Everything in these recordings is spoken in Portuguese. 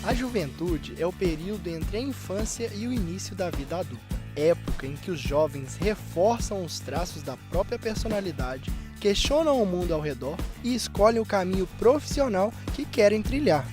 A juventude é o período entre a infância e o início da vida adulta, época em que os jovens reforçam os traços da própria personalidade, questionam o mundo ao redor e escolhem o caminho profissional que querem trilhar.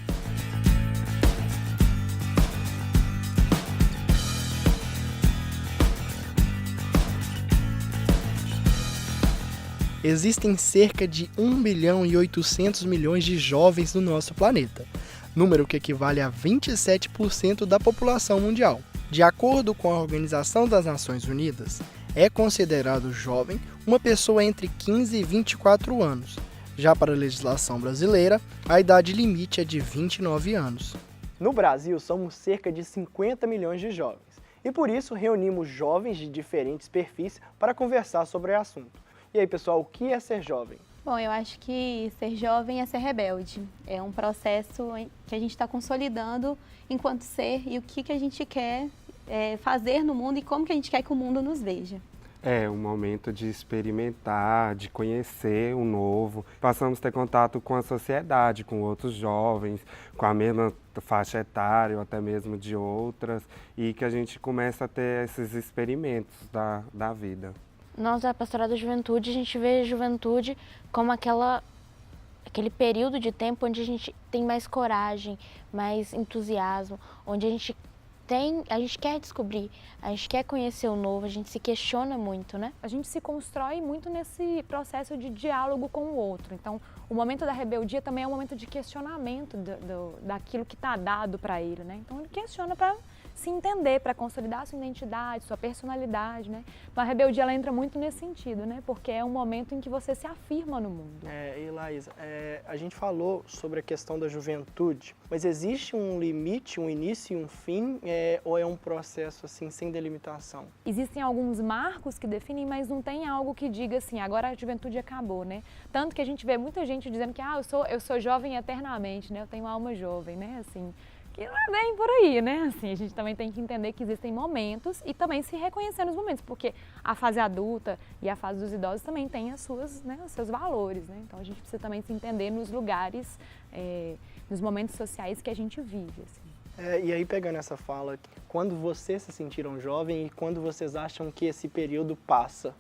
Existem cerca de 1 bilhão e 800 milhões de jovens no nosso planeta, número que equivale a 27% da população mundial. De acordo com a Organização das Nações Unidas, é considerado jovem uma pessoa entre 15 e 24 anos. Já para a legislação brasileira, a idade limite é de 29 anos. No Brasil, somos cerca de 50 milhões de jovens, e por isso reunimos jovens de diferentes perfis para conversar sobre o assunto. E aí, pessoal, o que é ser jovem? Bom, eu acho que ser jovem é ser rebelde. É um processo que a gente está consolidando enquanto ser e o que a gente quer fazer no mundo e como que a gente quer que o mundo nos veja. É um momento de experimentar, de conhecer o novo. Passamos a ter contato com a sociedade, com outros jovens, com a mesma faixa etária ou até mesmo de outras, e que a gente começa a ter esses experimentos da vida. Nós, da Pastoral da Juventude, a gente vê a juventude como aquele período de tempo onde a gente tem mais coragem, mais entusiasmo, onde a gente quer descobrir, a gente quer conhecer o novo, a gente se questiona muito, né? A gente se constrói muito nesse processo de diálogo com o outro. Então, o momento da rebeldia também é um momento de questionamento daquilo que está dado para ele, né? Então, ele questiona para se entender, para consolidar sua identidade, sua personalidade, né? Então a rebeldia ela entra muito nesse sentido, né? Porque é um momento em que você se afirma no mundo. E Laísa, a gente falou sobre a questão da juventude, mas existe um limite, um início e um fim, ou é um processo assim sem delimitação? Existem alguns marcos que definem, mas não tem algo que diga assim, agora a juventude acabou, né? Tanto que a gente vê muita gente dizendo que eu sou jovem eternamente, né? Eu tenho alma jovem, né? Assim, que não é bem por aí, né? Assim, a gente também tem que entender que existem momentos e também se reconhecer nos momentos, porque a fase adulta e a fase dos idosos também tem os seus valores, né? Então a gente precisa também se entender nos lugares, nos momentos sociais que a gente vive, assim. E aí, pegando essa fala, quando vocês se sentiram jovem e quando vocês acham que esse período passa?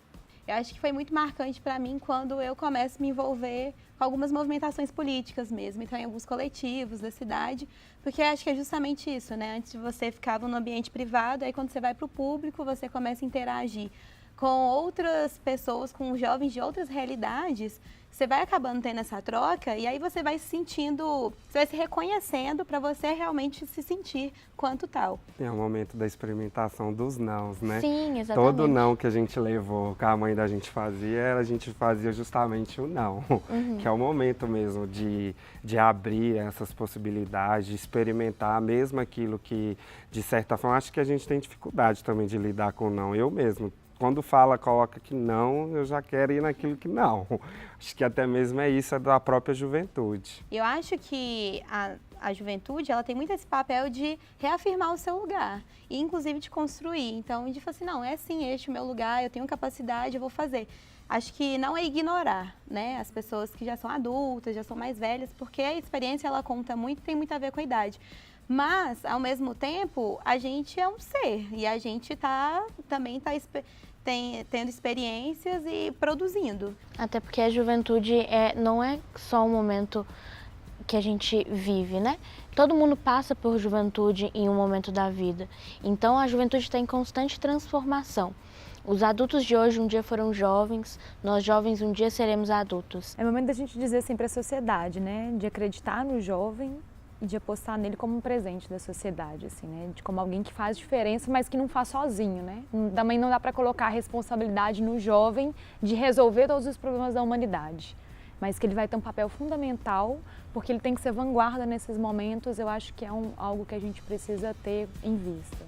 Eu acho que foi muito marcante para mim quando eu começo a me envolver com algumas movimentações políticas mesmo, então em alguns coletivos da cidade, porque acho que é justamente isso, né? Antes você ficava no ambiente privado, aí quando você vai para o público, você começa a interagir com outras pessoas, com jovens de outras realidades, você vai acabando tendo essa troca e aí você vai se sentindo, você vai se reconhecendo para você realmente se sentir quanto tal. É o momento da experimentação dos nãos, né? Sim, exatamente. Todo não que a gente levou, que a mãe da gente fazia, a gente fazia justamente o não. Que é o momento mesmo de abrir essas possibilidades, de experimentar mesmo aquilo que, de certa forma, acho que a gente tem dificuldade também de lidar com o não. Eu mesmo. Quando coloca que não, eu já quero ir naquilo que não. Acho que até mesmo é isso da própria juventude. Eu acho que a juventude, ela tem muito esse papel de reafirmar o seu lugar e inclusive de construir. Então, de falar assim, não, é sim, este é o meu lugar, eu tenho capacidade, eu vou fazer. Acho que não é ignorar, né, as pessoas que já são adultas, já são mais velhas, porque a experiência, ela conta muito, tem muito a ver com a idade. Mas, ao mesmo tempo, a gente é um ser e a gente também está tendo experiências e produzindo. Até porque a juventude não é só um momento que a gente vive, né? Todo mundo passa por juventude em um momento da vida. Então a juventude está em constante transformação. Os adultos de hoje um dia foram jovens, nós jovens um dia seremos adultos. É o momento da gente dizer assim para a sociedade, né? De acreditar no jovem e de apostar nele como um presente da sociedade, assim, né? De como alguém que faz diferença, mas que não faz sozinho, né? Também não dá para colocar a responsabilidade no jovem de resolver todos os problemas da humanidade, mas que ele vai ter um papel fundamental, porque ele tem que ser vanguarda nesses momentos, eu acho que é algo que a gente precisa ter em vista.